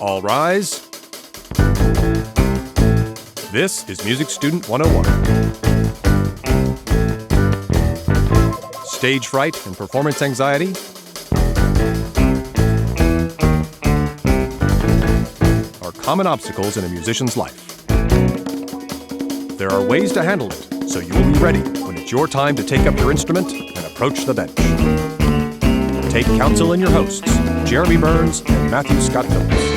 All rise. This is Music Student 101. Stage fright and performance anxiety are common obstacles in a musician's life. There are ways to handle it, so you will be ready when it's your time to take up your instrument and approach the bench. Take counsel in your hosts, Jeremy Burns and Matthew Scott Phillips.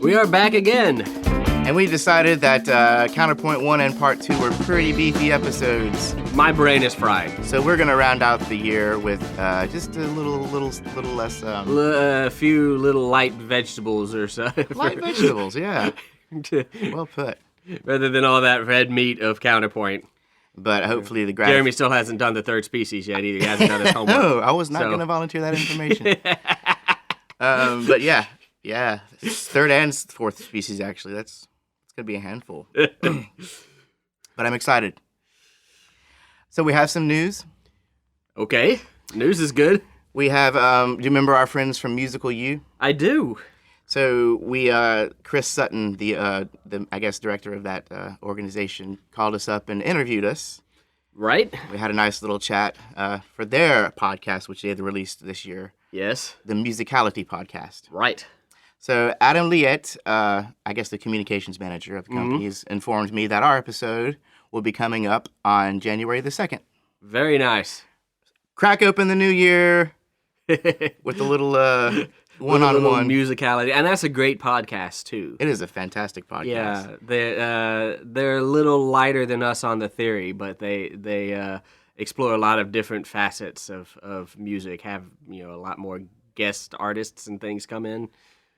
We are back again. And we decided that Counterpoint 1 and Part 2 were pretty beefy episodes. My brain is fried. So we're going to round out the year with just a little less... A few little light vegetables or so. Light vegetables, yeah. Well put. Rather than all that red meat of Counterpoint. But hopefully the Jeremy still hasn't done the third species yet either. He hasn't done his homework. No, I was not going to volunteer that information. But yeah, third and fourth species, actually. It's going to be a handful. But I'm excited. So we have some news. Okay, news is good. We have, do you remember our friends from Musical U? I do. So we, Chris Sutton, the I guess director of that organization, called us up and interviewed us. Right. We had a nice little chat for their podcast, which they had released this year. Yes. The Musicality Podcast. Right. So Adam Liette, I guess the communications manager of the company, has informed me that our episode will be coming up on January the 2nd. Very nice. Crack open the new year with a little one-on-one musicality, and that's a great podcast too. It is a fantastic podcast. Yeah, they're a little lighter than us on the theory, but they explore a lot of different facets of music. Have a lot more guest artists and things come in.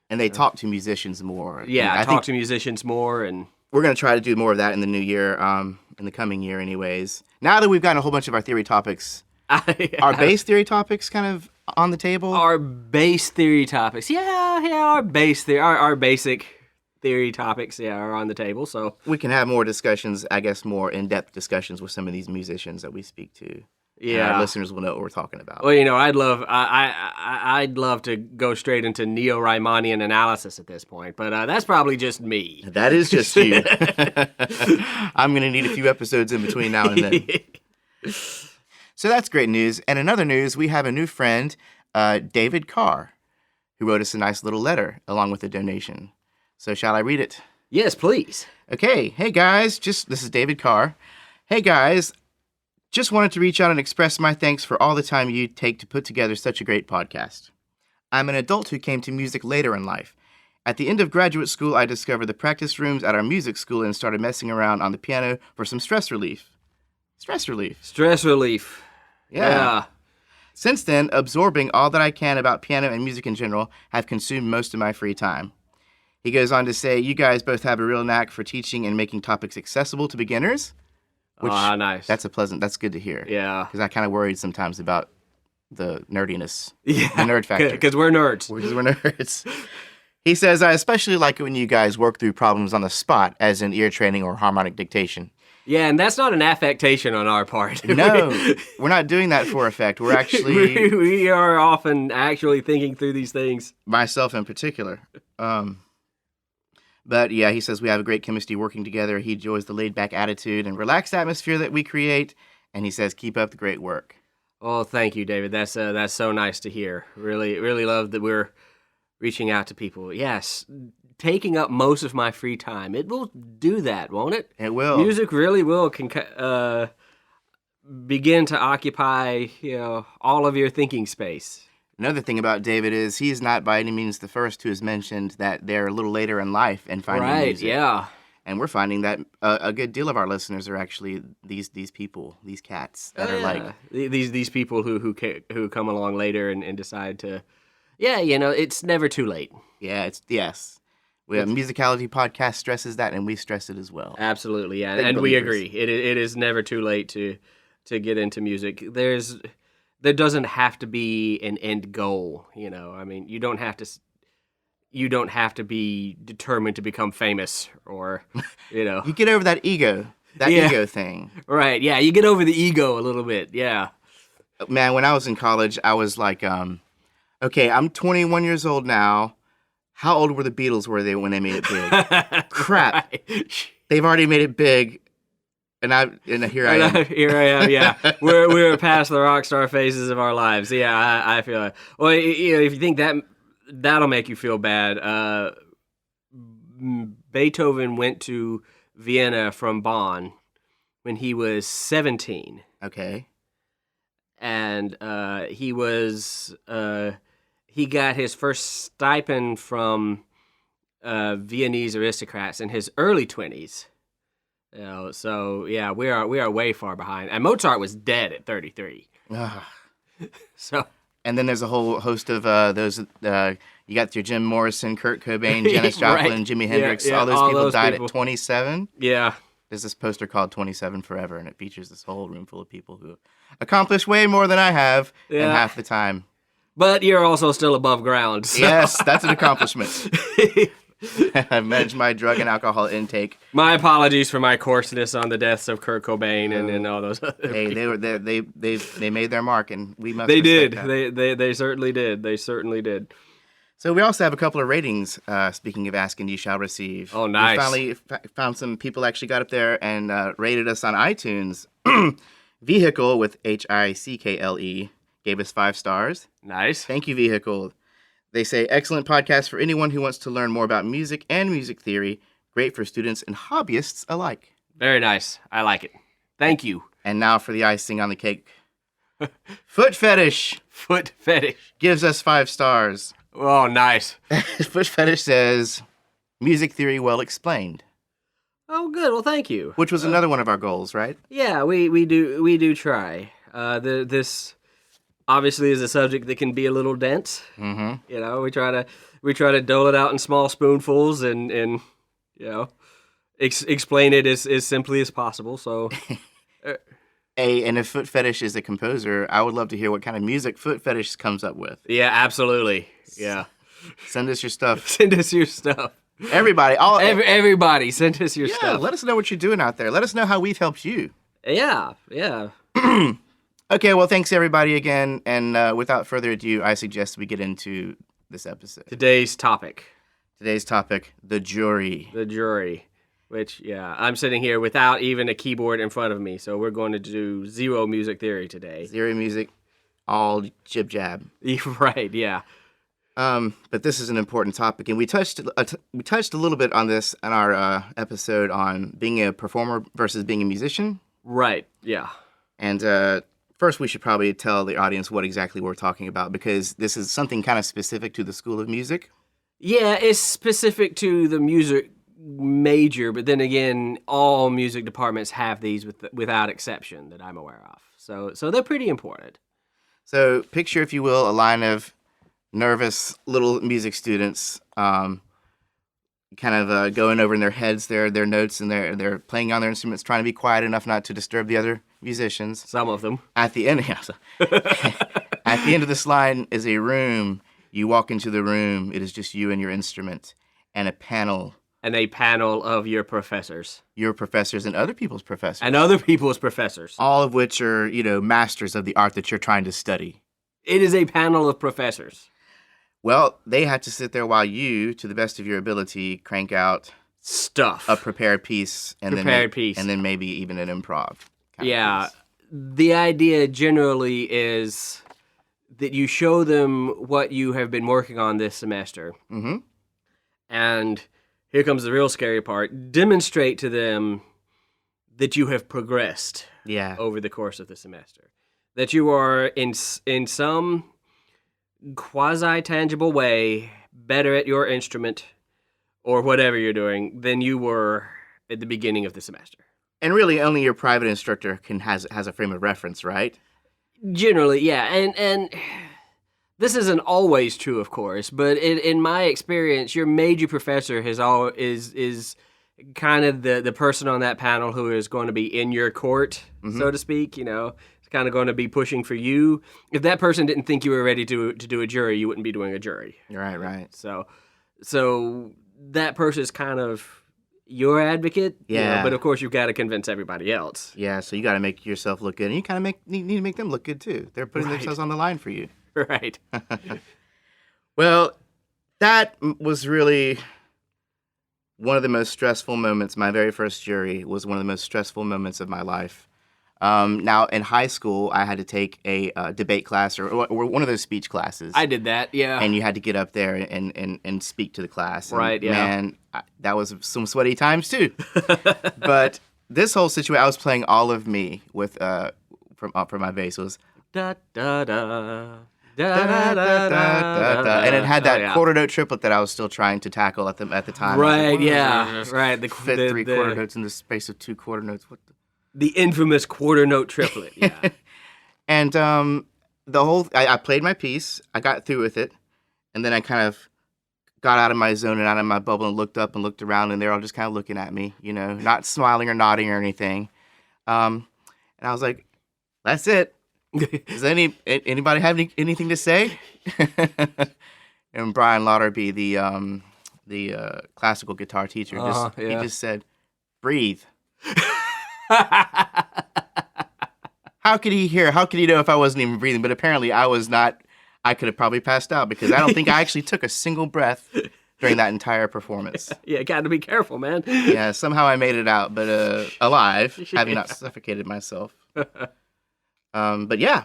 And they talk to musicians more. Yeah, I think to musicians more, and we're going to try to do more of that in the new year, in the coming year anyways. Now that we've gotten a whole bunch of our theory topics, our bass theory topics kind of on the table. Our bass theory topics, our bass theory, our basic theory topics, are on the table, so. We can have more discussions, I guess more in-depth discussions with some of these musicians that we speak to. Yeah, our listeners will know what we're talking about. Well, I'd love to go straight into neo-Riemannian analysis at this point, but that's probably just me. That is just you. I'm going to need a few episodes in between now and then. So that's great news. And in other news, we have a new friend, David Carr, who wrote us a nice little letter along with a donation. So shall I read it? Yes, please. Okay. Hey, guys. This is David Carr. Hey, guys. Just wanted to reach out and express my thanks for all the time you take to put together such a great podcast. I'm an adult who came to music later in life. At the end of graduate school, I discovered the practice rooms at our music school and started messing around on the piano for some stress relief. Stress relief. Stress relief. Yeah. Since then, absorbing all that I can about piano and music in general have consumed most of my free time. He goes on to say, you guys both have a real knack for teaching and making topics accessible to beginners. Which, nice. That's good to hear. Yeah. Because I kind of worried sometimes about the nerdiness. Yeah. The nerd factor. Because we're nerds. Because we're nerds. He says, I especially like it when you guys work through problems on the spot, as in ear training or harmonic dictation. Yeah, and that's not an affectation on our part. No, we're not doing that for effect. We're actually... we are often actually thinking through these things. Myself in particular. But yeah, he says we have a great chemistry working together. He enjoys the laid-back attitude and relaxed atmosphere that we create. And he says, keep up the great work. Oh, thank you, David. That's so nice to hear. Really, really love that we're reaching out to people. Yes, taking up most of my free time. It will do that, won't it? It will. Music really will begin to occupy, all of your thinking space. Another thing about David is he's not by any means the first who has mentioned that they're a little later in life and finding music. Right, yeah. And we're finding that a good deal of our listeners are actually these people, these cats that are like these people who come along later and decide to, it's never too late. Yeah, yes. We have Musicality Podcast stresses that, and we stress it as well. Absolutely, yeah, and we agree. It is never too late to get into music. There doesn't have to be an end goal, I mean, you don't have to you don't have to be determined to become famous or, You get over that ego thing. Right, yeah, you get over the ego a little bit, yeah. Man, when I was in college, I was like, okay, I'm 21 years old now. How old were the Beatles when they made it big? Crap. Right. They've already made it big. And here I am. Here I am, yeah. We're past the rock star phases of our lives. Yeah, I feel like. Well, if you think that'll make you feel bad, Beethoven went to Vienna from Bonn when he was 17. Okay. And he got his first stipend from Viennese aristocrats in his early 20s. So yeah, we are way far behind. And Mozart was dead at 33. So. And then there's a whole host of those. You got your Jim Morrison, Kurt Cobain, Janis Joplin, right. Jimi Hendrix. Yeah, all those people died at 27. Yeah. There's this poster called 27 Forever, and it features this whole room full of people who accomplished way more than I have in half the time. But you're also still above ground. So. Yes, that's an accomplishment. I've managed my drug and alcohol intake. My apologies for my coarseness on the deaths of Kurt Cobain and all those other people. They made their mark, and we must. They did. That. They certainly did. They certainly did. So we also have a couple of ratings. Speaking of Ask and You Shall Receive. Oh, nice. We finally found some people actually got up there and rated us on iTunes. Vehicle with Hickle gave us 5 stars. Nice. Thank you, Vehicle. They say, excellent podcast for anyone who wants to learn more about music and music theory. Great for students and hobbyists alike. Very nice. I like it. Thank you. And now for the icing on the cake. Foot Fetish. Foot Fetish. Gives us 5 stars. Oh, nice. Foot Fetish says, music theory well explained. Oh, good. Well, thank you. Which was another one of our goals, right? Yeah, we do try. This obviously is a subject that can be a little dense. Mm-hmm. You know, we try to dole it out in small spoonfuls and you know, explain it as simply as possible. So, and if Foot Fetish is a composer, I would love to hear what kind of music Foot Fetish comes up with. Yeah, absolutely. Yeah, send us your stuff. Send us your stuff. Everybody, everybody, send us your stuff. Let us know what you're doing out there. Let us know how we've helped you. Yeah. Okay, well, thanks everybody again, and without further ado, I suggest we get into this episode. Today's topic, the jury. The jury, which, I'm sitting here without even a keyboard in front of me, so we're going to do zero music theory today. Zero music, all jib-jab. Right, yeah. But this is an important topic, and we touched a little bit on this in our episode on being a performer versus being a musician. Right, yeah. And first, we should probably tell the audience what exactly we're talking about, because this is something kind of specific to the School of Music. Yeah, it's specific to the music major, but then again, all music departments have these without exception that I'm aware of. So they're pretty important. So picture, if you will, a line of nervous little music students kind of going over in their heads their notes, and they're playing on their instruments, trying to be quiet enough not to disturb the other musicians. Some of them. At the end, at the end of this line is a room. You walk into the room. It is just you and your instrument, and a panel. And a panel of your professors. Your professors and other people's professors. And other people's professors. All of which are, masters of the art that you're trying to study. It is a panel of professors. Well, they have to sit there while you, to the best of your ability, crank out stuff. A prepared piece. And then maybe even an improv. Yeah. The idea generally is that you show them what you have been working on this semester. Mm-hmm. And here comes the real scary part. Demonstrate to them that you have progressed over the course of the semester. That you are in some quasi-tangible way better at your instrument or whatever you're doing than you were at the beginning of the semester. And really only your private instructor has a frame of reference, right? Generally, yeah. And this isn't always true, of course, but in my experience, your major professor is kind of the person on that panel who is going to be in your court, so to speak, It's kind of going to be pushing for you. If that person didn't think you were ready to do a jury, you wouldn't be doing a jury. Right. So that person's kind of your advocate. Yeah. But of course, you've got to convince everybody else. Yeah, so you got to make yourself look good, and you kind of need to make them look good too. They're putting Right. themselves on the line for you. Right. Well, that was really one of the most stressful moments. My very first jury was one of the most stressful moments of my life. Now, in high school, I had to take a debate class or one of those speech classes. I did that, yeah. And you had to get up there and speak to the class. And, Right, yeah. Man, that was some sweaty times too. But this whole situation, I was playing All of Me with for my bass. It was Da da da. and it had that Oh, yeah. quarter note triplet that I was still trying to tackle at the time. Right, yeah, right. The Fit three quarter notes in the space of two quarter notes. What the infamous quarter note triplet. Yeah. And I played my piece. I got through with it, and then I kind of got out of my zone and out of my bubble and looked up and looked around, and they're all just kind of looking at me, not smiling or nodding or anything. And I was like, "That's it. Does anybody have anything to say?" And Brian Lauderby, the classical guitar teacher, he just said, "Breathe." How could he hear? How could he know if I wasn't even breathing? But apparently I was not. I could have probably passed out because I don't think I actually took a single breath during that entire performance. Yeah, got to be careful, man. Yeah, somehow I made it out, but alive, having not suffocated myself. But yeah,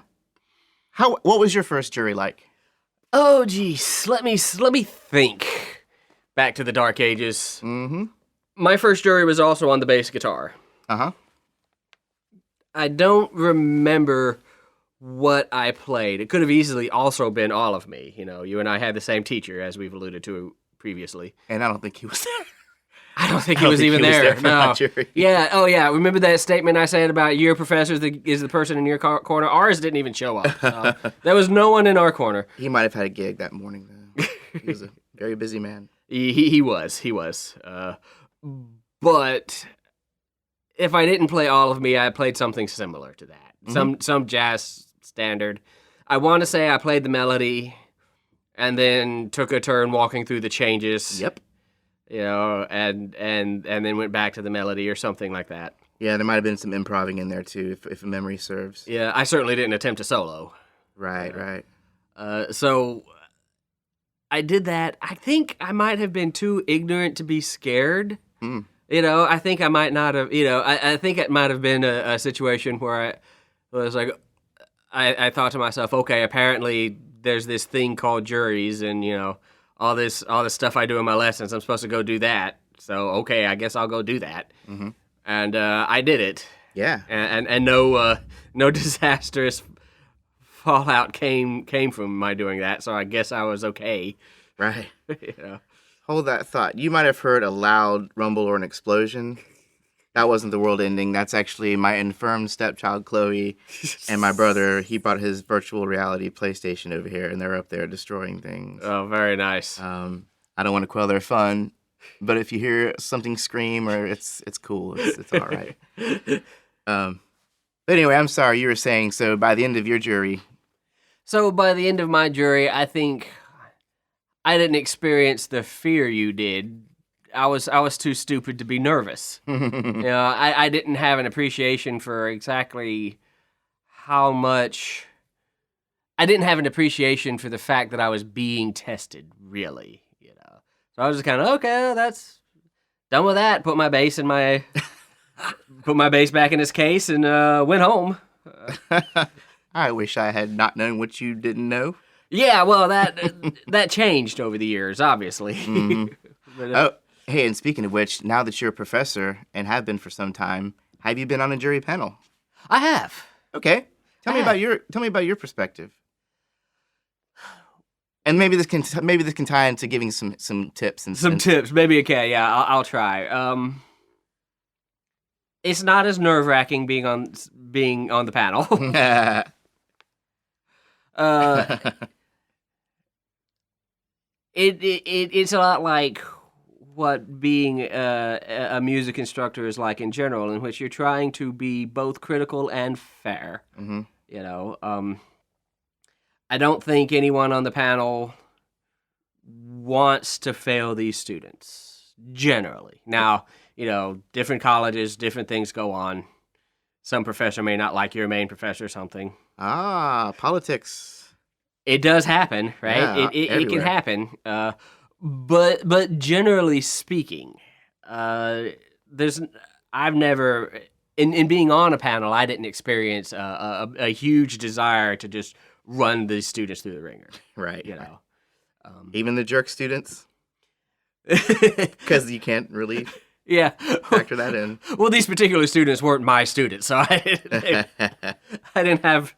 what was your first jury like? Oh, geez. Let me think. Back to the dark ages. Mm-hmm. My first jury was also on the bass guitar. Uh-huh. I don't remember what I played. It could have easily also been All of Me. You and I had the same teacher, as we've alluded to previously. And I don't think he was there. I don't think he was even there. For No. my jury. Yeah. Oh, yeah. Remember that statement I said about your professor is the person in your corner? Ours didn't even show up. So there was no one in our corner. He might have had a gig that morning, though. He was a very busy man. He was. But if I didn't play All of Me, I played something similar to that. Mm-hmm. Some jazz standard. I want to say I played the melody and then took a turn walking through the changes. Yep. And then went back to the melody or something like that. Yeah, there might have been some improvising in there, too, if memory serves. Yeah, I certainly didn't attempt a solo. Right. So I did that. I think I might have been too ignorant to be scared. Mm. I think I might not have, I think it might have been a situation where I was like, I thought to myself, okay, apparently there's this thing called juries and, all this stuff I do in my lessons, I'm supposed to go do that. So, okay, I guess I'll go do that. Mm-hmm. And I did it. Yeah. And no disastrous fallout came from my doing that, so I guess I was okay. Right. Hold that thought. You might have heard a loud rumble or an explosion. That wasn't the world ending. That's actually my infirm stepchild, Chloe, and my brother. He brought his virtual reality PlayStation over here, and they're up there destroying things. Oh, very nice. I don't want to quell their fun, but if you hear something scream, or it's cool. It's all right. But anyway, I'm sorry. You were saying, so by the end of your jury... So by the end of my jury, I think I didn't experience the fear you did. I was too stupid to be nervous. I didn't have an appreciation for exactly how much. I didn't have an appreciation for the fact that I was being tested, really. So I was just kind of okay. That's done with that. Put my bass back in its case and went home. I wish I had not known what you didn't know. Yeah, well, that changed over the years, obviously. Mm-hmm. But, hey, and speaking of which, now that you're a professor and have been for some time, have you been on a jury panel? I have. Okay, tell me about your perspective, and maybe this can tie into giving some tips and some tips. Maybe okay. Yeah, I'll try. It's not as nerve-wracking being on the panel. It's a lot like what being a music instructor is like in general, in which you're trying to be both critical and fair. Mm-hmm. I don't think anyone on the panel wants to fail these students, generally. Now, different colleges, different things go on. Some professor may not like your main professor or something. Ah, politics. It does happen, right? Yeah, It can happen. But generally speaking, I've never, in being on a panel, I didn't experience a huge desire to just run these students through the ringer. Right. Even the jerk students? Because you can't really factor that in. Well, these particular students weren't my students, so I didn't have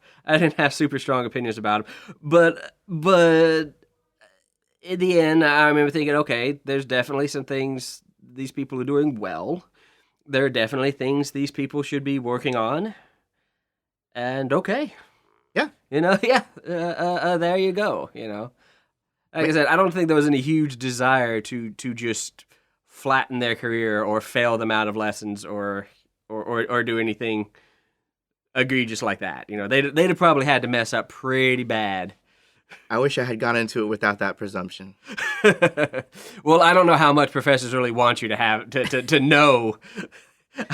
super strong opinions about them. But in the end, I remember thinking, okay, there's definitely some things these people are doing well. There are definitely things these people should be working on. And okay. Yeah. There you go, Like I said, I don't think there was any huge desire to just flatten their career or fail them out of lessons or do anything egregious like that. They'd have probably had to mess up pretty bad. I wish I had gone into it without that presumption. Well, I don't know how much professors really want you to have to know.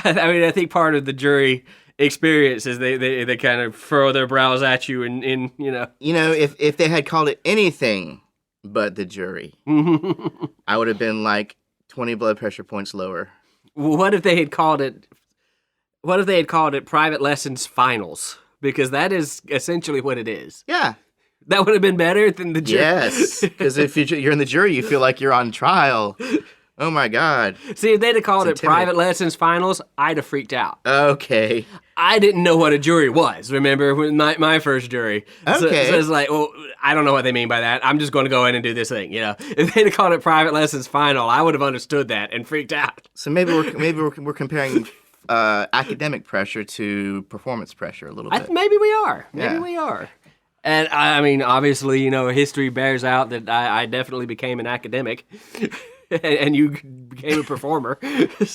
I mean, I think part of the jury experience is they kind of furrow their brows at you and if they had called it anything but the jury, I would have been like 20 blood pressure points lower. What if they had called it private lessons finals? Because that is essentially what it is. Yeah. That would have been better than the jury. Yes, because if you're in the jury, you feel like you're on trial. Oh my God. See, if they'd have called it private lessons finals, I'd have freaked out. Okay. I didn't know what a jury was, remember, when my first jury. Okay. So it's like, well, I don't know what they mean by that. I'm just going to go in and do this thing, If they'd have called it private lessons final, I would have understood that and freaked out. So maybe we're comparing academic pressure to performance pressure a little bit. Maybe we are. Maybe we are. And I mean, obviously, history bears out that I definitely became an academic. And you became a performer.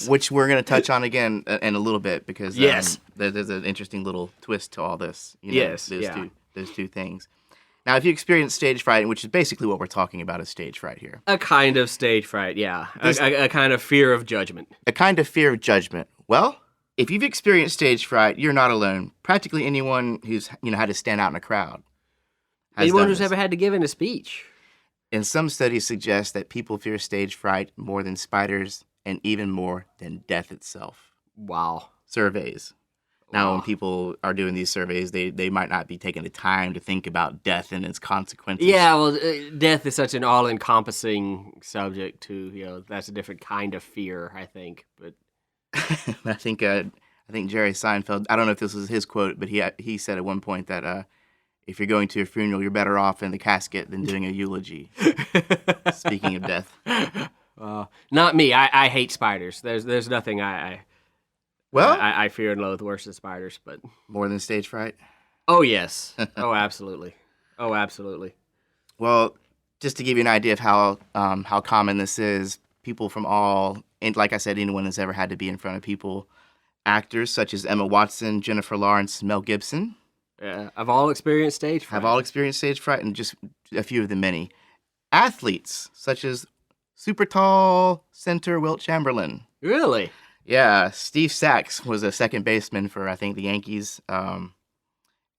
Which we're going to touch on again in a little bit because yes. There's an interesting little twist to all this. Yes, those two things. Now, if you experience stage fright, which is basically what we're talking about is stage fright here. A kind of stage fright, yeah. A kind of fear of judgment. A kind of fear of judgment. Well, if you've experienced stage fright, you're not alone. Practically anyone who's had to stand out in a crowd. Anyone who's ever had to give a speech. And some studies suggest that people fear stage fright more than spiders and even more than death itself. Wow. Surveys. Now, when people are doing these surveys, they might not be taking the time to think about death and its consequences. Yeah, well, death is such an all-encompassing subject, too. That's a different kind of fear, I think. But I think Jerry Seinfeld, I don't know if this was his quote, but he said at one point that if you're going to a funeral, you're better off in the casket than doing a eulogy. Speaking of death. Not me. I hate spiders. There's nothing I fear and loathe worse than spiders. But more than stage fright? Oh, yes. Oh, absolutely. Oh, absolutely. Well, just to give you an idea of how common this is, people from and like I said, anyone that's ever had to be in front of people, actors such as Emma Watson, Jennifer Lawrence, Mel Gibson, I've all experienced stage fright. And just a few of the many. Athletes, such as super tall center Wilt Chamberlain. Really? Yeah, Steve Sax was a second baseman for, I think, the Yankees.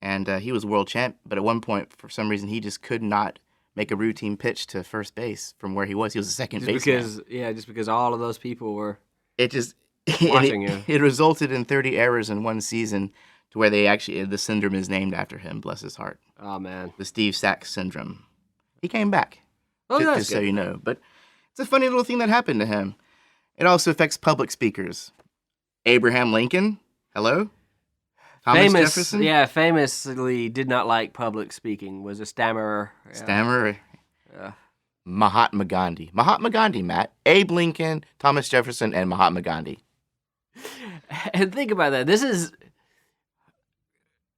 And he was world champ, but at one point, for some reason, he just could not make a routine pitch to first base from where he was. He was a second baseman. Just because all of those people were watching you. It resulted in 30 errors in one season, to where the syndrome is named after him, bless his heart. Oh, man. The Steve Sax syndrome. He came back, that's just so you know. But it's a funny little thing that happened to him. It also affects public speakers. Abraham Lincoln, hello? Thomas Jefferson? Yeah, famously did not like public speaking, was a stammerer. Yeah. Stammerer? Mahatma Gandhi. Mahatma Gandhi, Matt. Abe Lincoln, Thomas Jefferson, and Mahatma Gandhi. And think about that.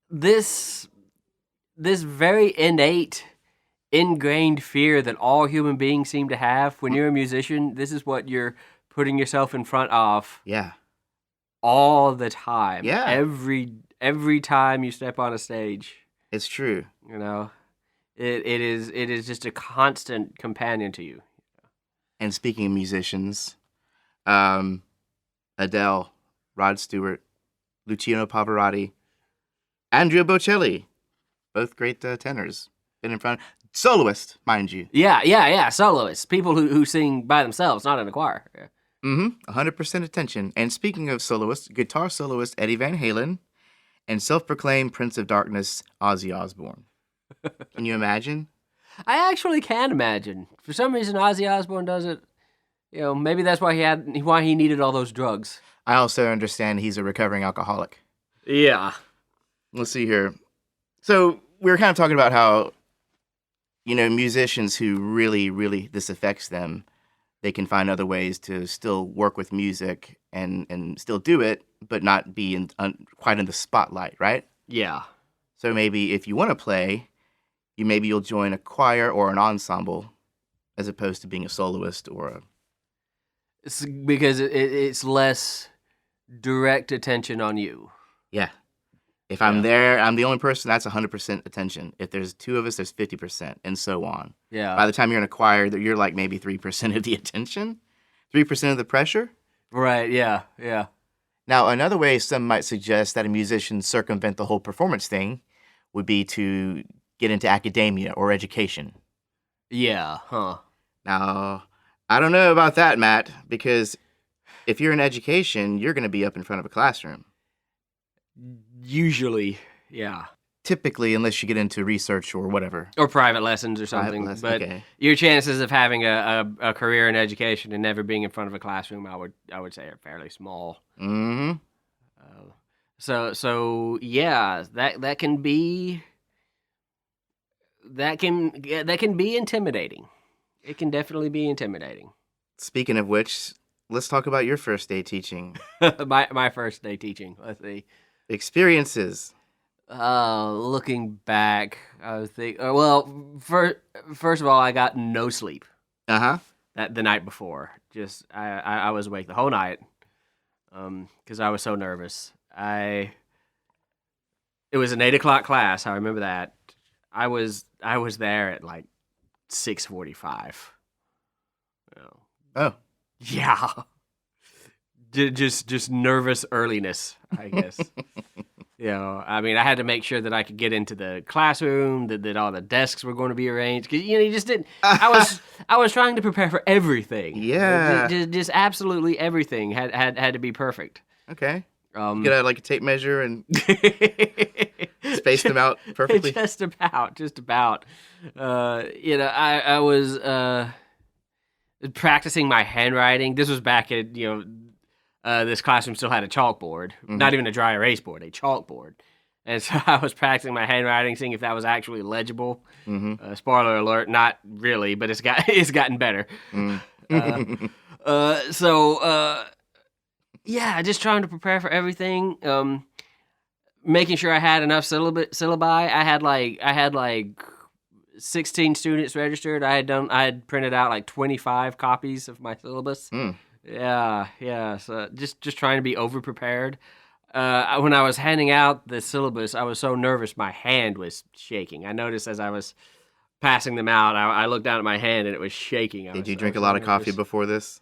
This very innate, ingrained fear that all human beings seem to have. When you're a musician, this is what you're putting yourself in front of. Yeah. All the time. Yeah. Every time you step on a stage. It's true. It is just a constant companion to you. And speaking of musicians, Adele, Rod Stewart, Luciano Pavarotti, Andrea Bocelli, both great tenors. Been in front, soloist, mind you. Yeah. Soloists, people who sing by themselves, not in a choir. Yeah. 100% attention. And speaking of soloists, guitar soloist Eddie Van Halen and self-proclaimed Prince of Darkness Ozzy Osbourne. Can you imagine? I actually can imagine. For some reason, Ozzy Osbourne does it. Maybe that's why he needed all those drugs. I also understand he's a recovering alcoholic. Yeah. Let's see here. So we were kind of talking about how, musicians who really, really this affects them, they can find other ways to still work with music and still do it, but not be quite in the spotlight, right? Yeah. So maybe if you want to play, you'll join a choir or an ensemble, as opposed to being a soloist or a... It's because it's less direct attention on you. Yeah. If I'm there, I'm the only person, that's 100% attention. If there's two of us, there's 50%, and so on. Yeah. By the time you're in a choir, you're like maybe 3% of the attention, 3% of the pressure. Right, yeah. Now, another way some might suggest that a musician circumvent the whole performance thing would be to get into academia or education. Yeah, huh. Now, I don't know about that, Matt, because if you're in education, you're going to be up in front of a classroom. Usually, yeah. Typically, unless you get into research or whatever. Or private lessons or something. But okay. Your chances of having a career in education and never being in front of a classroom, I would say, are fairly small. Mm-hmm. So yeah, that can be intimidating. It can definitely be intimidating. Speaking of which, let's talk about your first day teaching. my first day teaching. Let's see. Experiences. Looking back, I was thinking. First of all, I got no sleep. The night before. Just I was awake the whole night. Because I was so nervous. It was an 8:00 class. I remember that. I was there at like 6:45. Oh. Yeah. Just nervous earliness, I guess. I mean, I had to make sure that I could get into the classroom, that all the desks were going to be arranged. Because, you just didn't. I was trying to prepare for everything. Yeah. Just absolutely everything had to be perfect. Okay. You get like a tape measure and space them out perfectly. Just about. I was practicing my handwriting. This was back at this classroom still had a chalkboard, not even a dry erase board, a chalkboard. And so I was practicing my handwriting, seeing if that was actually legible. Spoiler alert, not really, but it's gotten better. Just trying to prepare for everything. Making sure I had enough syllabi. I had like 16 students registered. I had printed out like 25 copies of my syllabus. Yeah. So just trying to be over prepared. When I was handing out the syllabus, I was so nervous my hand was shaking. I noticed as I was passing them out, I looked down at my hand and it was shaking. Did you drink a lot of coffee before this?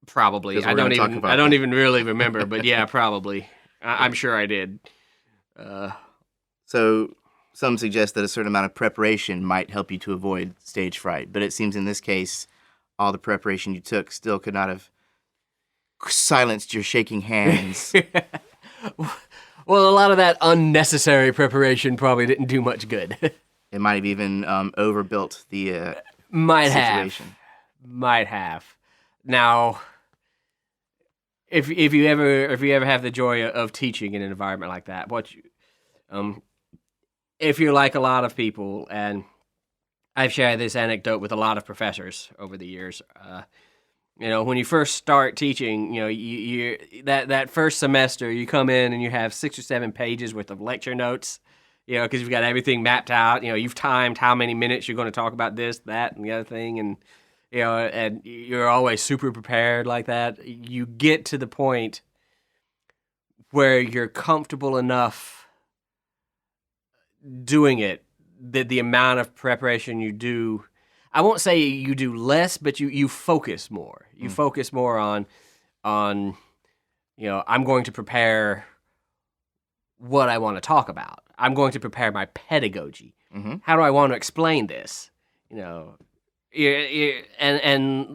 Probably. I don't even really remember, but yeah, probably. I'm sure I did. So some suggest that a certain amount of preparation might help you to avoid stage fright, but it seems in this case, all the preparation you took still could not have silenced your shaking hands. Well, a lot of that unnecessary preparation probably didn't do much good. It might have even overbuilt the situation. Might have. Now, if you ever have the joy of teaching in an environment like that, if you're like a lot of people, and I've shared this anecdote with a lot of professors over the years. When you first start teaching, you that first semester, you come in and you have 6 or 7 pages worth of lecture notes, because you've got everything mapped out. You've timed how many minutes you're going to talk about this, that, and the other thing, and and you're always super prepared like that. You get to the point where you're comfortable enough doing it the amount of preparation you do. I won't say you do less, but you focus more. You focus more on I'm going to prepare what I want to talk about. I'm going to prepare my pedagogy. How do I want to explain this? And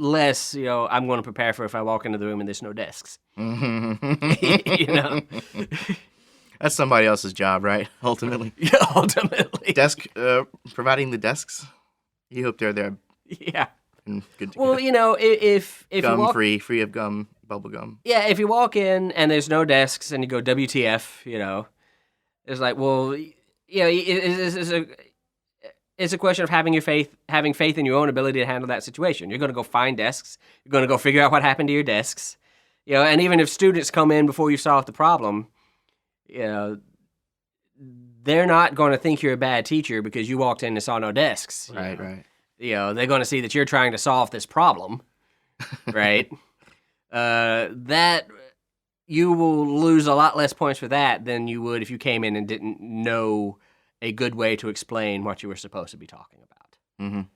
less, I'm going to prepare for if I walk into the room and there's no desks. That's somebody else's job, right? Ultimately. Yeah, ultimately. Desk, providing the desks. You hope they're there. Yeah. And good to Well, go. if Gum you walk, free of gum, bubble gum. yeah, if you walk in and there's no desks and you go WTF, it's like, well, it's a question of having faith in your own ability to handle that situation. You're going to go find desks. You're going to go figure out what happened to your desks. And even if students come in before you solve the problem, they're not going to think you're a bad teacher because you walked in and saw no desks. Right. They're going to see that you're trying to solve this problem, right? That you will lose a lot less points for that than you would if you came in and didn't know a good way to explain what you were supposed to be talking about.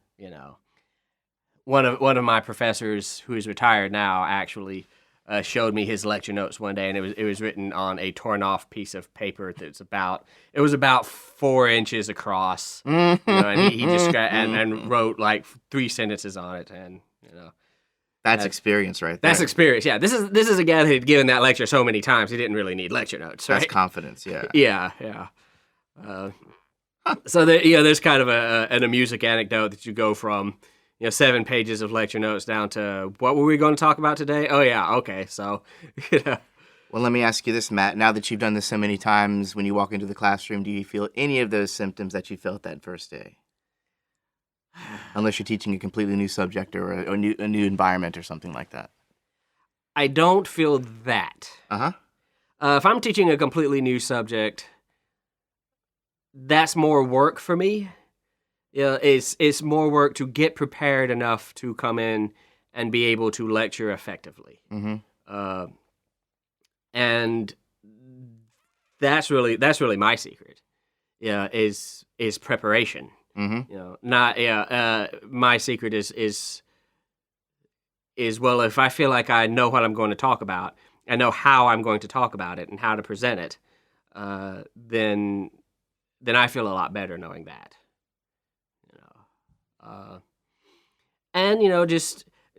One of my professors, who is retired now, actually showed me his lecture notes one day, and it was written on a torn off piece of paper it was about 4 inches across, and he just and wrote like 3 sentences on it, and That's experience right there. That's experience. Yeah, this is a guy that had given that lecture so many times he didn't really need lecture notes. Right? That's confidence. Yeah. Yeah. So there's kind of a music anecdote that you go from 7 pages of lecture notes down to what were we going to talk about today? Oh yeah, okay. So Well, let me ask you this, Matt. Now that you've done this so many times, when you walk into the classroom, do you feel any of those symptoms that you felt that first day? Unless you're teaching a completely new subject or a new environment or something like that. I don't feel that. If I'm teaching a completely new subject, that's more work for me. It's more work to get prepared enough to come in and be able to lecture effectively. And that's really my secret. Is preparation. My secret is well, if I feel like I know what I'm going to talk about, I know how I'm going to talk about it and how to present it, then I feel a lot better knowing that.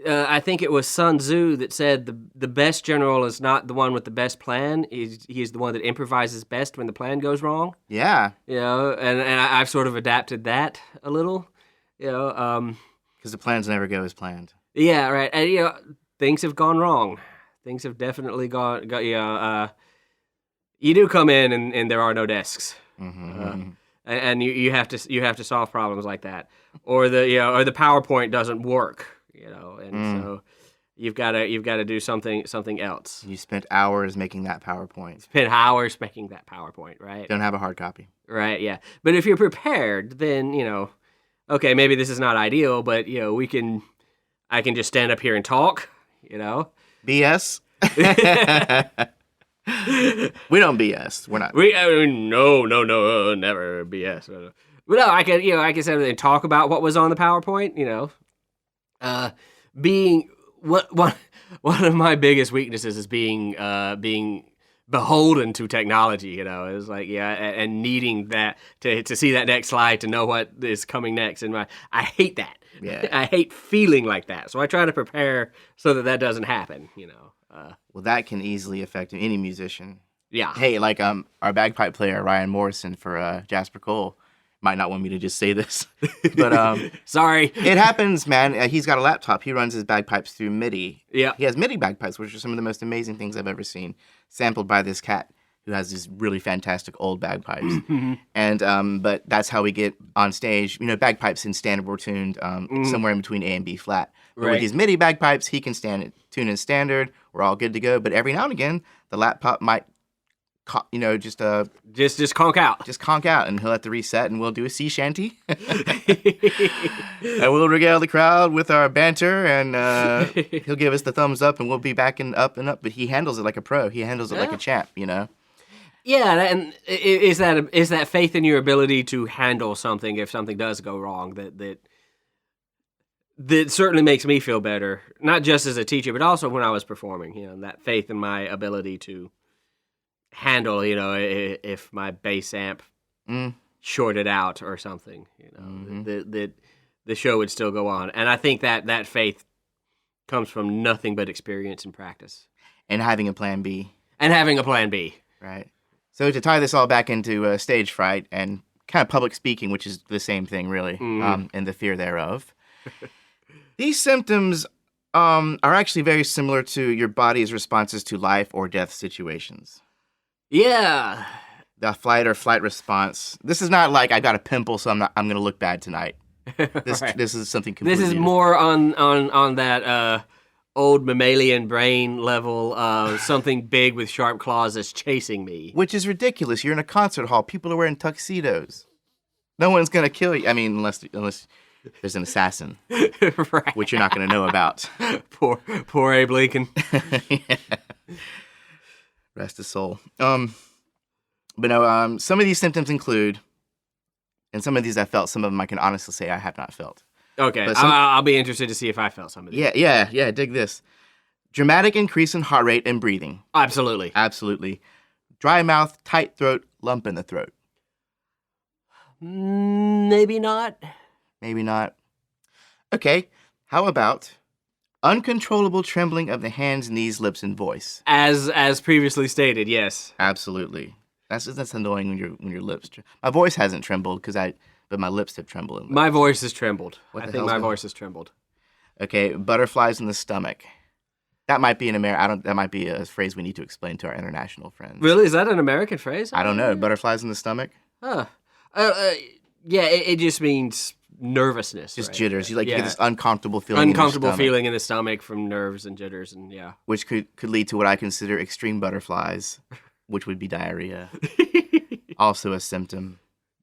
I think it was Sun Tzu that said the best general is not the one with the best plan. He is the one that improvises best when the plan goes wrong. Yeah. And I've sort of adapted that a little. Because the plans never go as planned. Yeah, right. And things have gone wrong. Things have definitely gone. You do come in and there are no desks. And you have to solve problems like that, or the PowerPoint doesn't work, so you've got to do something else. You spent hours making that PowerPoint. Right? Don't have a hard copy. Right, yeah. But if you're prepared, then okay, maybe this is not ideal, but I can just stand up here and talk, BS. We don't BS. We're not. No, never BS. But no, I can sit there and talk about what was on the PowerPoint. Being one of my biggest weaknesses is being beholden to technology. It's like and needing that to see that next slide to know what is coming next. And I hate that. Yeah. I hate feeling like that. So I try to prepare so that doesn't happen. Well, that can easily affect any musician. Yeah. Hey, like our bagpipe player Ryan Morrison for Jasper Cole might not want me to just say this, but sorry, it happens, man. He's got a laptop. He runs his bagpipes through MIDI. Yeah. He has MIDI bagpipes, which are some of the most amazing things I've ever seen, sampled by this cat who has these really fantastic old bagpipes. And but that's how we get on stage. Bagpipes in standard were tuned somewhere in between A and B flat. But with these MIDI bagpipes, he can tune in standard. We're all good to go. But every now and again, the laptop might, just conk out. Just conk out, and he'll have to reset, and we'll do a sea shanty. And we'll regale the crowd with our banter, and he'll give us the thumbs up, and we'll be back and up. But he handles it like a pro. He handles it like a champ, Yeah, and is that faith in your ability to handle something if something does go wrong that certainly makes me feel better, not just as a teacher, but also when I was performing. That faith in my ability to handle, if my bass amp shorted out or something, that the show would still go on. And I think that faith comes from nothing but experience and practice. And having a plan B. And having a plan B. Right. So to tie this all back into stage fright and kind of public speaking, which is the same thing, really, and the fear thereof, these symptoms are actually very similar to your body's responses to life or death situations. Yeah. The flight or flight response. This is not like I got a pimple, so I'm going to look bad tonight. This is something completely This is different. more on that old mammalian brain level of something big with sharp claws is chasing me. Which is ridiculous. You're in a concert hall. People are wearing tuxedos. No one's going to kill you. I mean, unless there's an assassin, Right. which you're not going to know about. Poor Abe Lincoln. Yeah. Rest his soul. But no, some of these symptoms include, and some of these I felt, some of them I can honestly say I have not felt. Okay, But I'll be interested to see if I felt some of these. Yeah, dig this. Dramatic increase in heart rate and breathing. Absolutely. Absolutely. Dry mouth, tight throat, lump in the throat. Maybe not. Maybe not. Okay, how about uncontrollable trembling of the hands, knees, lips, and voice? As previously stated, yes. Absolutely. That's annoying when your lips. My voice hasn't trembled but my lips have trembled. My voice has trembled. What I the think hell's my going- voice has trembled. Okay, butterflies in the stomach. That might be that might be a phrase we need to explain to our international friends. Really? Is that an American phrase? I don't know. Butterflies in the stomach? Huh. Yeah, it just means nervousness. Just right? jitters. You Yeah. get this uncomfortable feeling. Uncomfortable in your stomach, feeling in the stomach from nerves and jitters, and yeah. which could lead to what I consider extreme butterflies, which would be diarrhea. Also a symptom.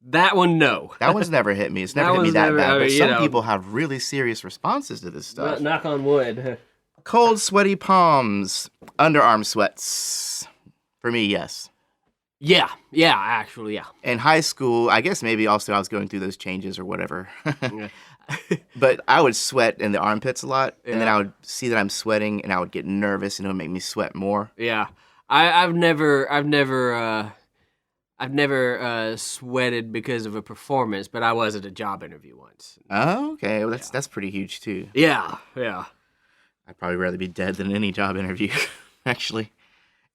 That one, no. That one's never hit me. It's never That hit me one's that never- bad. I But mean, some people have really serious responses to this stuff. Knock on wood. Cold, sweaty palms, underarm sweats. For me, yes. Yeah, actually, yeah. In high school, I guess maybe also I was going through those changes or whatever. Yeah. But I would sweat in the armpits a lot, and then Yeah. I would see that I'm sweating, and I would get nervous, and it would make me sweat more. Yeah, I've never sweated because of a performance, but I was at a job interview once. Oh, okay. Well, that's pretty huge too. Yeah. I'd probably rather be dead than any job interview, actually.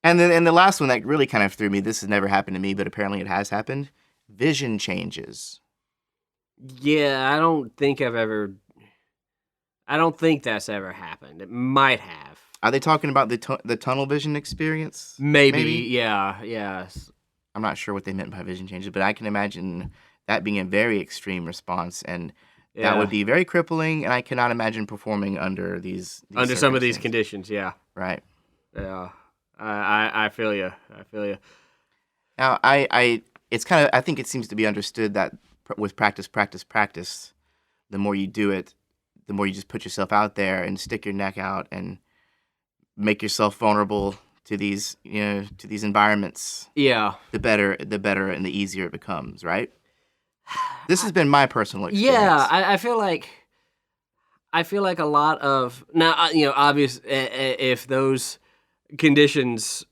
And then the last one that really kind of threw me. This has never happened to me, but apparently it has happened. Vision changes. Yeah, I don't think that's ever happened. It might have. Are they talking about the tunnel vision experience? Maybe. Yeah. I'm not sure what they meant by vision changes, but I can imagine that being a very extreme response, and that would be very crippling. And I cannot imagine performing under these under some of these circumstances. conditions. Yeah. Right. Yeah. I feel you. Now, it's kind of, I think it seems to be understood that with practice, the more you do it, the more you just put yourself out there and stick your neck out and make yourself vulnerable to these, to these environments. Yeah. The better and the easier it becomes, right? This has been my personal experience. Yeah, I feel like a lot of now, obvious if those conditions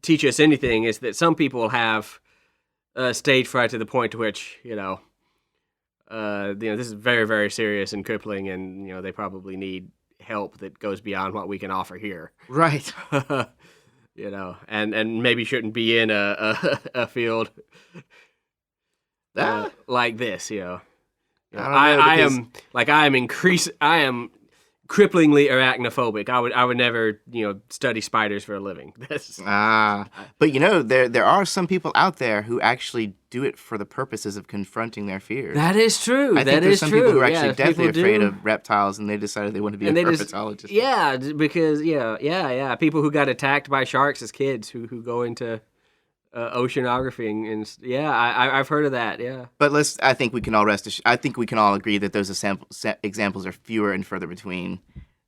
teach us anything, is that some people have stage fright to the point to which this is very, very serious and crippling, and they probably need help that goes beyond what we can offer here. Right. And maybe shouldn't be in a field like this. I am cripplingly arachnophobic. I would never, study spiders for a living. But there are some people out there who actually do it for the purposes of confronting their fears. That is true. I think there's some people who are actually deathly people afraid do. of reptiles, and they decided they want to be And a they just- herpetologist. Yeah, because people who got attacked by sharks as kids who go into oceanography and I've heard of that. Yeah. But I think we can all agree that those examples are fewer and further between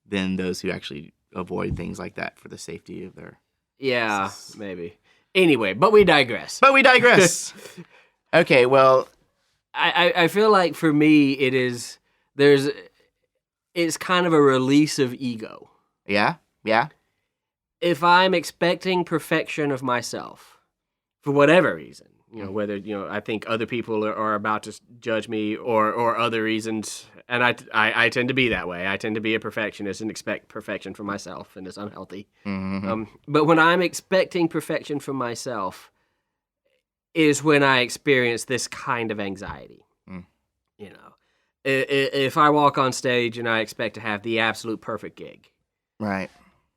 than those who actually avoid things like that for the safety of their. Yeah, maybe. Anyway, but we digress. Okay, well, I feel like for me it's kind of a release of ego. yeah. If I'm expecting perfection of myself for whatever reason, whether I think other people are about to judge me or other reasons, and I tend to be that way. I tend to be a perfectionist and expect perfection from myself, and it's unhealthy. But when I'm expecting perfection from myself, is when I experience this kind of anxiety. If I walk on stage and I expect to have the absolute perfect gig, Right.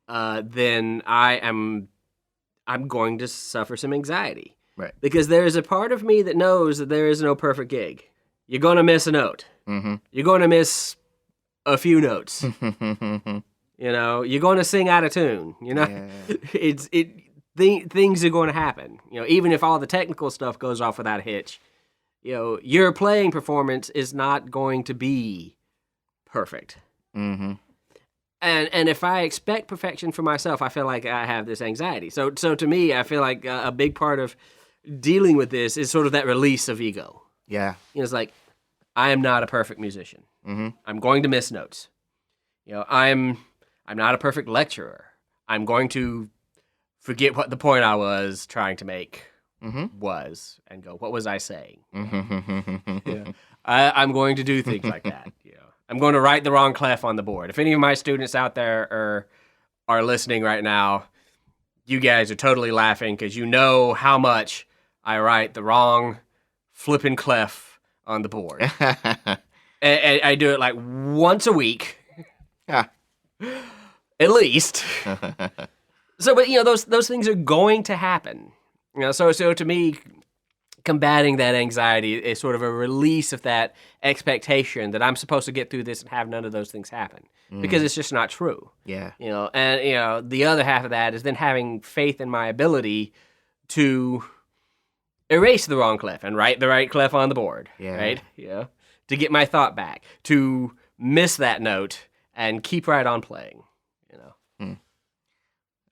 then I'm going to suffer some anxiety. Right. Because there is a part of me that knows that there is no perfect gig. You're going to miss a note. You're going to miss a few notes. You're going to sing out of tune. Yeah. Things are going to happen. Even if all the technical stuff goes off without a hitch, your playing performance is not going to be perfect. And if I expect perfection for myself, I feel like I have this anxiety. So to me, I feel like a big part of dealing with this is sort of that release of ego. Yeah. It's like, I am not a perfect musician. I'm going to miss notes. I'm not a perfect lecturer. I'm going to forget what the point I was trying to make was and go, what was I saying? I'm going to do things like that. I'm going to write the wrong clef on the board. If any of my students out there are listening right now, you guys are totally laughing because you know how much I write the wrong flipping clef on the board. and I do it like once a week. Yeah. At least. So, but those things are going to happen. So to me, combating that anxiety is sort of a release of that expectation that I'm supposed to get through this and have none of those things happen because it's just not true. Yeah. And the other half of that is then having faith in my ability to erase the wrong clef and write the right clef on the board. Yeah. Right. To get my thought back, to miss that note and keep right on playing.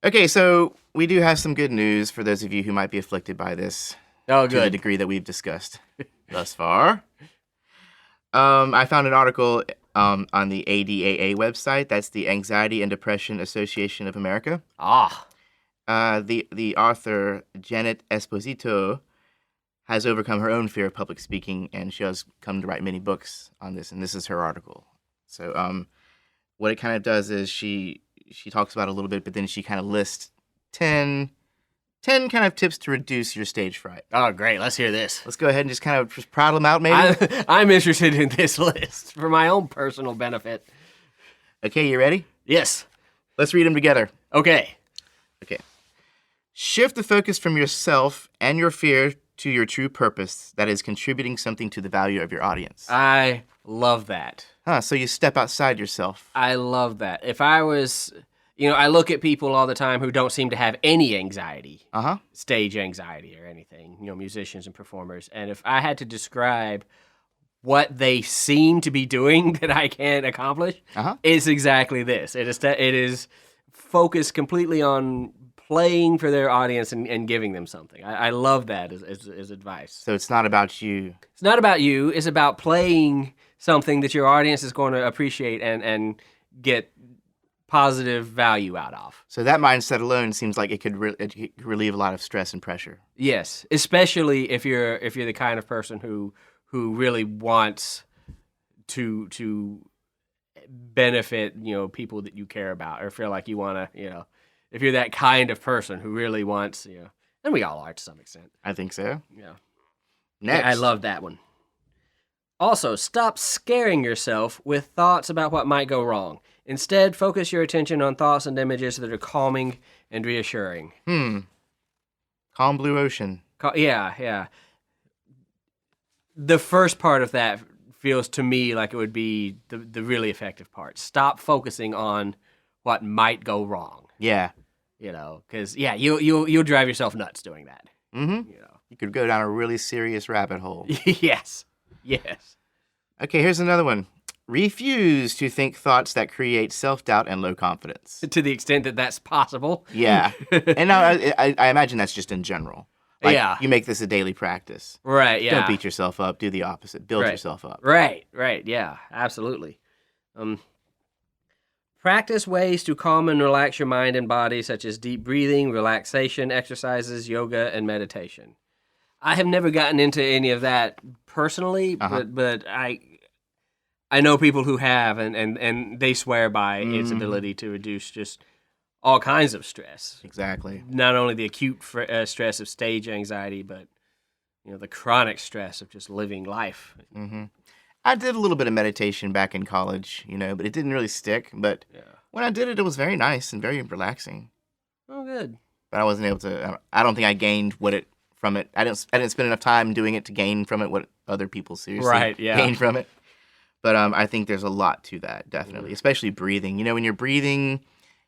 Okay, so we do have some good news for those of you who might be afflicted by this. Oh, to the good. degree that we've discussed thus far. I found an article on the ADAA website. That's the Anxiety and Depression Association of America. The author, Janet Esposito, has overcome her own fear of public speaking, and she has come to write many books on this, and this is her article. So what it kind of does is she talks about it a little bit, but then she kind of lists 10 kind of tips to reduce your stage fright. Oh, great. Let's hear this. Let's go ahead and just kind of just prattle them out, maybe. I'm interested in this list for my own personal benefit. Okay, you ready? Yes. Let's read them together. Okay. Shift the focus from yourself and your fear to your true purpose that is contributing something to the value of your audience. I love that. So you step outside yourself. I love that. If I was, I look at people all the time who don't seem to have any anxiety, stage anxiety or anything, musicians and performers. And if I had to describe what they seem to be doing that I can't accomplish, it's exactly this. It is focused completely on playing for their audience and giving them something. I love that as advice. So it's not about you. It's not about you. It's about playing something that your audience is going to appreciate and get positive value out of. So that mindset alone seems like it could relieve a lot of stress and pressure. Yes, especially if you're the kind of person who really wants to benefit people that you care about, or feel like you want to if you're that kind of person who really wants and we all are to some extent. I think so. Yeah. Next. I love that one. Also, stop scaring yourself with thoughts about what might go wrong. Instead, focus your attention on thoughts and images that are calming and reassuring. Calm blue ocean. Yeah. The first part of that feels to me like it would be the really effective part. Stop focusing on what might go wrong. Yeah. Because you'll drive yourself nuts doing that. You could go down a really serious rabbit hole. Yes. Okay, here's another one. refuse to think thoughts that create self-doubt and low confidence. To the extent that that's possible. Yeah. And now I imagine that's just in general. Like, Yeah. you make this a daily practice. Right, yeah. Don't beat yourself up. Do the opposite. Build Right. yourself up. Right, yeah, absolutely. Practice ways to calm and relax your mind and body, such as deep breathing, relaxation exercises, yoga, and meditation. I have never gotten into any of that personally, but I know people who have, and they swear by its ability to reduce just all kinds of stress. Exactly. Not only the acute stress of stage anxiety, but the chronic stress of just living life. Mm-hmm. I did a little bit of meditation back in college, but it didn't really stick. But when I did it, it was very nice and very relaxing. Oh, good. But I wasn't able to. I don't think I gained from it. I didn't spend enough time doing it to gain from it what other people seriously gain from it. But I think there's a lot to that, definitely, especially breathing. When you're breathing,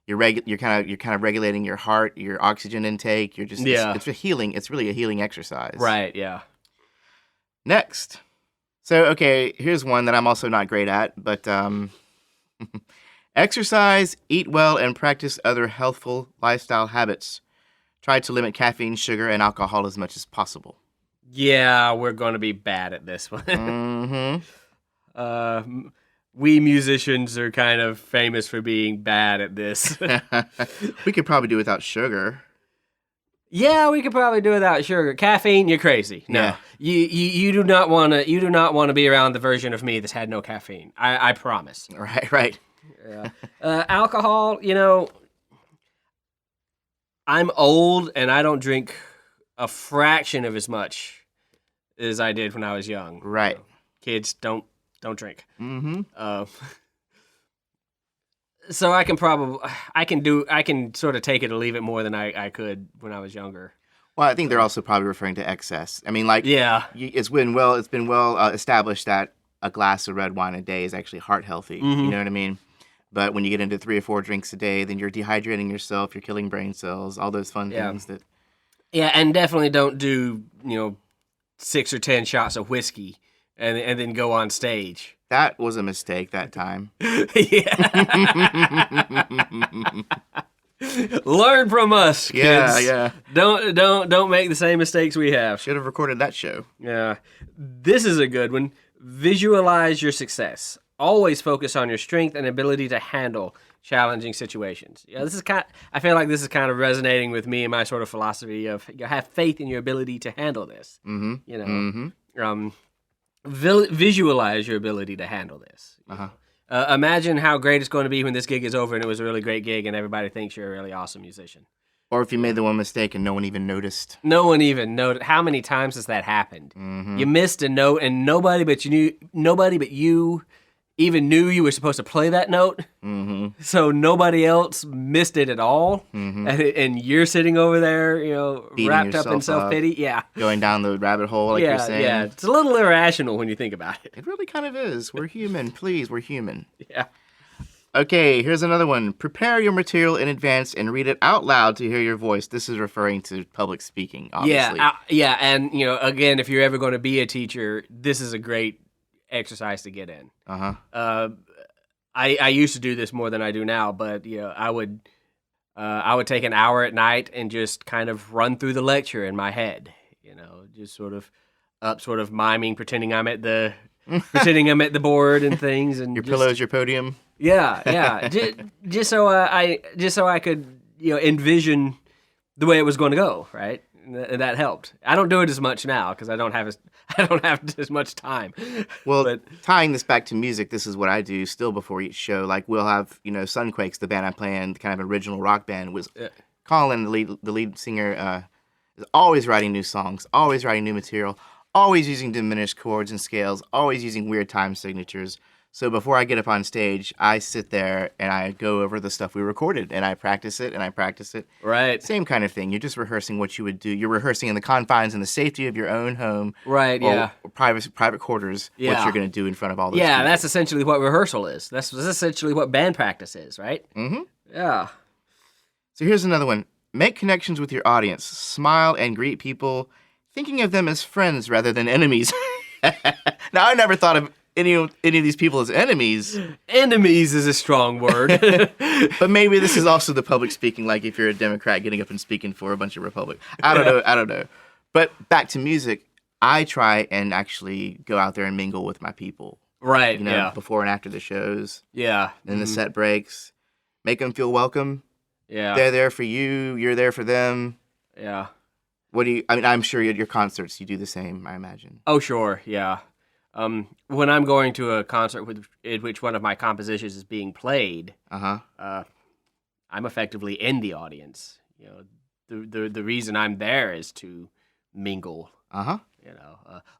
you're kind of regulating your heart, your oxygen intake. You're just it's a healing. It's really a healing exercise. Right. Yeah. Next. So, okay, here's one that I'm also not great at, but exercise, eat well, and practice other healthful lifestyle habits. Try to limit caffeine, sugar, and alcohol as much as possible. Yeah, we're going to be bad at this one. Mm-hmm. We musicians are kind of famous for being bad at this. We could probably do without sugar. Yeah, we could probably do without sugar. Caffeine, you're crazy. No, you do not want to. You do not want to be around the version of me that's had no caffeine. I promise. Right. Yeah. Alcohol, I'm old and I don't drink a fraction of as much as I did when I was young. Right. Kids don't drink. Mm-hmm. So I can sort of take it or leave it more than I could when I was younger. Well, I think they're also probably referring to excess. I mean, it's been well established that a glass of red wine a day is actually heart healthy. Mm-hmm. You know what I mean? But when you get into 3 or 4 drinks a day, then you're dehydrating yourself, you're killing brain cells, all those fun things that. Yeah, and definitely don't do 6 or 10 shots of whiskey and then go on stage. That was a mistake that time. Yeah. Learn from us, kids. Yeah. Don't make the same mistakes we have. Should have recorded that show. Yeah. This is a good one. Visualize your success. Always focus on your strength and ability to handle challenging situations. Yeah, I feel like this is kind of resonating with me and my sort of philosophy of have faith in your ability to handle this. Mm-hmm. Visualize your ability to handle this. Imagine how great it's going to be when this gig is over and it was a really great gig and everybody thinks you're a really awesome musician. Or if you made the one mistake and no one even noticed. No one even noticed. How many times has that happened? Mm-hmm. You missed a note and nobody but you even knew you were supposed to play that note. Mm-hmm. So nobody else missed it at all. Mm-hmm. And you're sitting over there, beating wrapped up in yourself self-pity. Yeah. Going down the rabbit hole, like you're saying. Yeah. It's a little irrational when you think about it. It really kind of is. We're human. Please, we're human. Yeah. Okay, here's another one. Prepare your material in advance and read it out loud to hear your voice. This is referring to public speaking, obviously. Yeah. And, again, if you're ever going to be a teacher, this is a great exercise to get in. I used to do this more than I do now, but I would take an hour at night and just kind of run through the lecture in my head, just sort of miming, pretending I'm at the board and things, and your pillow's your podium. Yeah. just so I could envision the way it was going to go, right? And that helped. I don't do it as much now because I don't have as much time. Well, tying this back to music, this is what I do still before each show. Like we'll have, Sunquakes, the band I play in, kind of original rock band, was Colin, the lead singer, is always writing new songs, always writing new material, always using diminished chords and scales, always using weird time signatures. So before I get up on stage, I sit there and I go over the stuff we recorded and I practice it and I practice it. Right. Same kind of thing. You're just rehearsing what you would do. You're rehearsing in the confines and the safety of your own home. Right, yeah. Or private quarters, what you're going to do in front of all those people. Yeah, that's essentially what rehearsal is. That's essentially what band practice is, right? Mm-hmm. Yeah. So here's another one. Make connections with your audience. Smile and greet people, thinking of them as friends rather than enemies. Now, I never thought of any of these people as enemies. Enemies is a strong word. But maybe this is also the public speaking, like if you're a Democrat getting up and speaking for a bunch of Republicans. I don't know. But back to music, I try and actually go out there and mingle with my people. Right, Before and after the shows. Yeah. Then the set breaks. Make them feel welcome. Yeah. They're there for you. You're there for them. Yeah. I'm sure at your concerts you do the same, I imagine. Oh, sure, yeah. When I'm going to a concert in which one of my compositions is being played, I'm effectively in the audience. The reason I'm there is to mingle.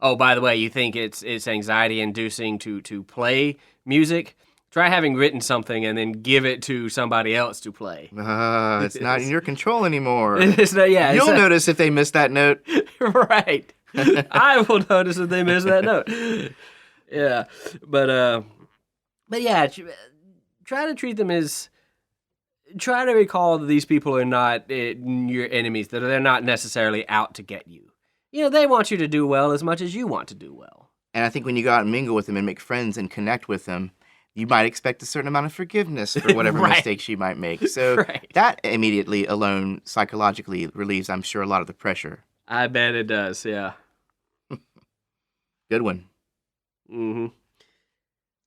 Oh, by the way, you think it's anxiety inducing to play music? Try having written something and then give it to somebody else to play. It's not in your control anymore. It's not. Yeah, you'll notice if they miss that note. Right. I will notice if they miss that note. Yeah, but yeah, try to treat them as. Try to recall that these people are not your enemies. That they're not necessarily out to get you. They want you to do well as much as you want to do well. And I think when you go out and mingle with them and make friends and connect with them, you might expect a certain amount of forgiveness for whatever Right. mistakes you might make. So that immediately alone psychologically relieves, I'm sure, a lot of the pressure. I bet it does, yeah. Good one. Mm-hmm.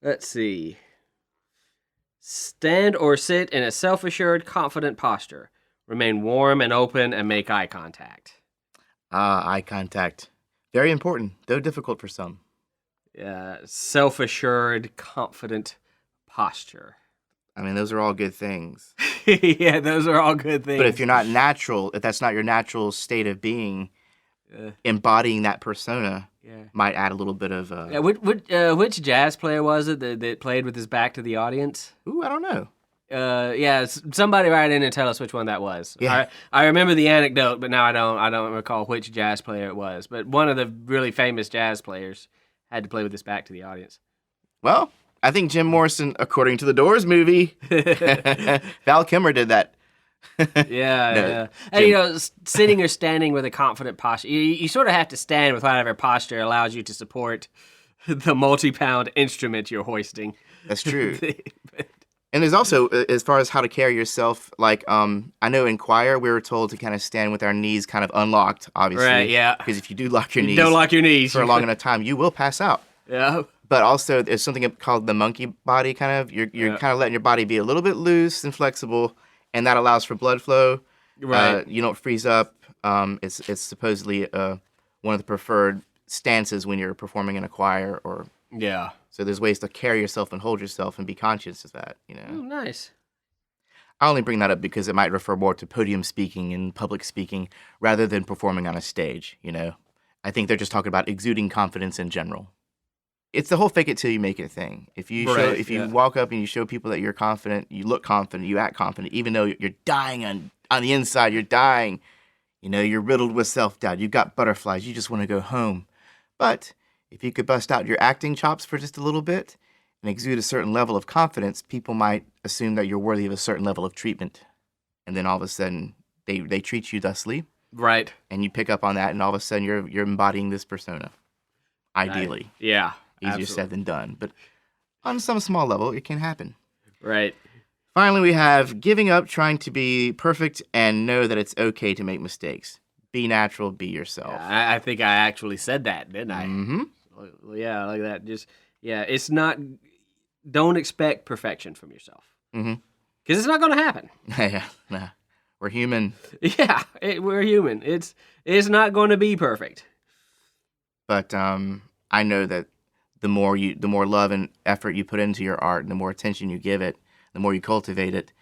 Let's see. Stand or sit in a self-assured, confident posture. Remain warm and open and make eye contact. Eye contact. Very important, though difficult for some. Yeah, self-assured, confident posture. I mean, those are all good things. Yeah, those are all good things. But if you're not natural, if that's not your natural state of being, embodying that persona might add a little bit of... Yeah, which jazz player was it that played with his back to the audience? Ooh, I don't know. Somebody write in and tell us which one that was. Yeah. I remember the anecdote, but now I don't recall which jazz player it was. But one of the really famous jazz players had to play with his back to the audience. Well, I think Jim Morrison, according to the Doors movie, Val Kilmer did that. Yeah. And, sitting or standing with a confident posture. You sort of have to stand with whatever posture allows you to support the multi-pound instrument you're hoisting. That's true. And there's also, as far as how to carry yourself, like, I know in choir, we were told to kind of stand with our knees kind of unlocked, obviously. Right, yeah. Because if you do lock your knees... Don't lock your knees. For a long enough time, you will pass out. Yeah. But also, there's something called the monkey body, kind of. You're kind of letting your body be a little bit loose and flexible, and that allows for blood flow. Right. You don't freeze up. It's supposedly one of the preferred stances when you're performing in a choir or... Yeah. So there's ways to carry yourself and hold yourself and be conscious of that, Oh, nice. I only bring that up because it might refer more to podium speaking and public speaking rather than performing on a stage, I think they're just talking about exuding confidence in general. It's the whole fake it till you make it thing. If you walk up and you show people that you're confident, you look confident, you act confident, even though you're dying on the inside, you're dying. You're riddled with self-doubt. You've got butterflies. You just want to go home. But if you could bust out your acting chops for just a little bit and exude a certain level of confidence, people might assume that you're worthy of a certain level of treatment. And then all of a sudden, they treat you thusly. Right. And you pick up on that, and all of a sudden, you're embodying this persona. Ideally. Yeah. Easier absolutely. said than done. But on some small level, it can happen. Right. Finally, we have giving up trying to be perfect and know that it's okay to make mistakes. Be natural, be yourself. Yeah, I think I actually said that, didn't I? Mm-hmm. Yeah, like that. It's not, don't expect perfection from yourself. Mm-hmm. Because it's not going to happen. Yeah, nah. We're human. Yeah, we're human. It's not going to be perfect. But I know that the more love and effort you put into your art, and the more attention you give it, the more you cultivate it,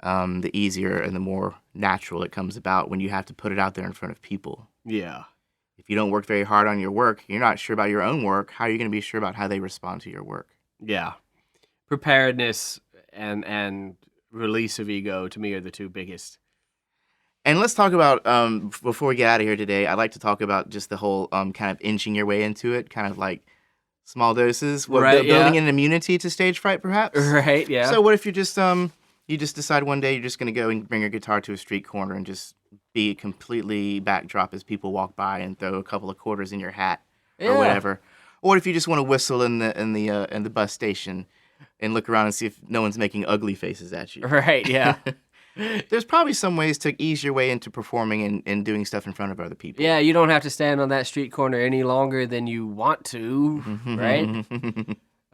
the easier and the more natural it comes about when you have to put it out there in front of people. Yeah. If you don't work very hard on your work, you're not sure about your own work. How are you going to be sure about how they respond to your work? Yeah. Preparedness and release of ego, to me, are the two biggest. And let's talk about, before we get out of here today, I'd like to talk about just the whole kind of inching your way into it, kind of like small doses. Building an immunity to stage fright, perhaps? Right, yeah. So what if you just decide one day you're just going to go and bring your guitar to a street corner and just be completely backdrop as people walk by and throw a couple of quarters in your hat or whatever. Or if you just want to whistle in the bus station and look around and see if no one's making ugly faces at you. Right, yeah. There's probably some ways to ease your way into performing and doing stuff in front of other people. Yeah, you don't have to stand on that street corner any longer than you want to, right?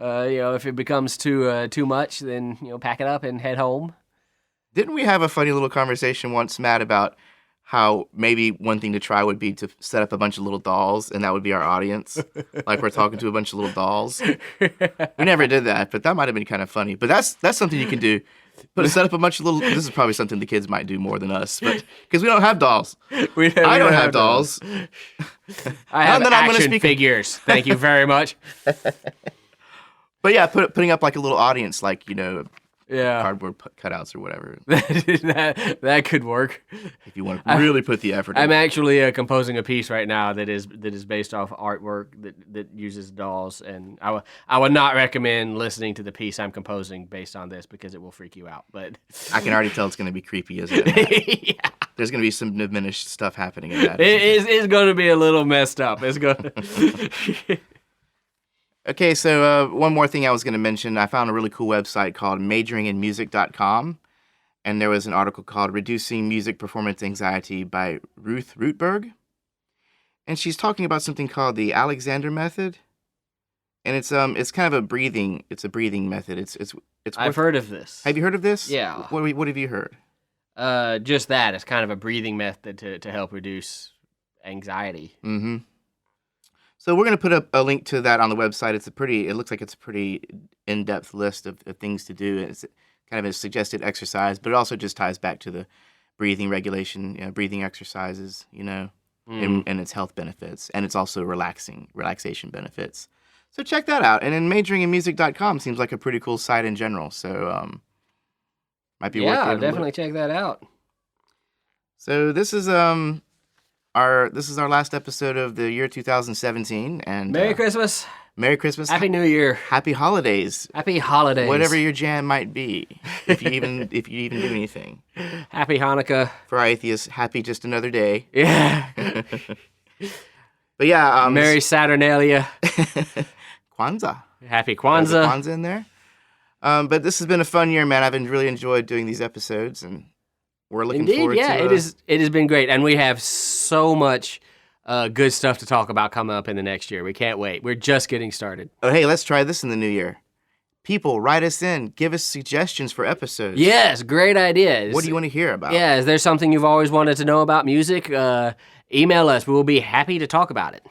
If it becomes too much, then pack it up and head home. Didn't we have a funny little conversation once, Matt, about how maybe one thing to try would be to set up a bunch of little dolls, and that would be our audience? Like we're talking to a bunch of little dolls. We never did that, but that might have been kind of funny. But that's something you can do. But set up a bunch of little... This is probably something the kids might do more than us, but because we don't have dolls. I don't have dolls. I have action figures. Thank you very much. But yeah, putting up like a little audience, like, yeah, cardboard cutouts or whatever. that could work if you want to really put the effort in. I'm actually composing a piece right now that is based off artwork that uses dolls, and I would not recommend listening to the piece I'm composing based on this because it will freak you out. But I can already tell it's going to be creepy, isn't it? Yeah. There's going to be some diminished stuff happening in that. It's going to be a little messed up. It's going to... Okay, so one more thing I was going to mention. I found a really cool website called majoringinmusic.com, and there was an article called Reducing Music Performance Anxiety by Ruth Rootberg. And she's talking about something called the Alexander method. And it's kind of a breathing method. It's I've heard of this. Have you heard of this? Yeah. What have you heard? Just that. It's kind of a breathing method to help reduce anxiety. Mm-hmm. So we're going to put up a link to that on the website. It looks like it's a pretty in-depth list of things to do. It's kind of a suggested exercise, but it also just ties back to the breathing regulation, breathing exercises, and its health benefits. And it's also relaxation benefits. So check that out. And then majoringinmusic.com seems like a pretty cool site in general. So might be worth it. Yeah, definitely check that out. So this is our last episode of the year 2017, and Merry Christmas. Merry Christmas. Happy New Year. Happy holidays. Happy holidays. Whatever your jam might be, if you even do anything. Happy Hanukkah. For our atheists, happy just another day. Yeah. But yeah, Merry Saturnalia. Kwanzaa. Happy Kwanzaa. Kwanzaa in there. But this has been a fun year, man. I've really enjoyed doing these episodes, and we're looking forward to it. It has been great, and we have so much good stuff to talk about coming up in the next year. We can't wait. We're just getting started. Oh, hey, let's try this in the new year. People, write us in. Give us suggestions for episodes. Yes, great ideas. What do you want to hear about? Yeah, is there something you've always wanted to know about music? Email us. We will be happy to talk about it.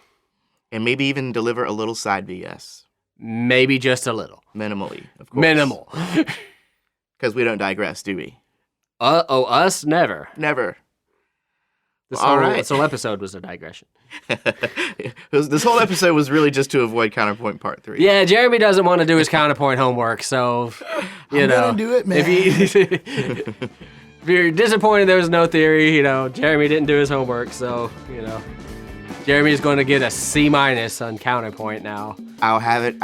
And maybe even deliver a little side BS. Maybe just a little. Minimally, of course. Minimal. Because we don't digress, do we? Us? Never. Never. This whole episode was a digression. This whole episode was really just to avoid Counterpoint Part 3. Yeah, Jeremy doesn't want to do his counterpoint homework, so, I'm gonna do it, man. If you're disappointed there was no theory, Jeremy didn't do his homework, so, Jeremy's going to get a C- on Counterpoint now. I'll have it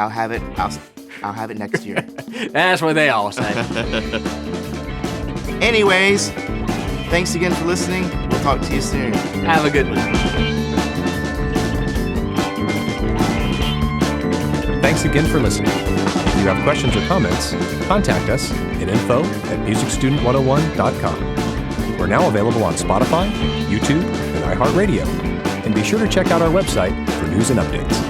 next year. That's what they all say. Anyways, thanks again for listening. We'll talk to you soon. Have a good one. Thanks again for listening. If you have questions or comments, contact us at info@musicstudent101.com. We're now available on Spotify, YouTube, and iHeartRadio. And be sure to check out our website for news and updates.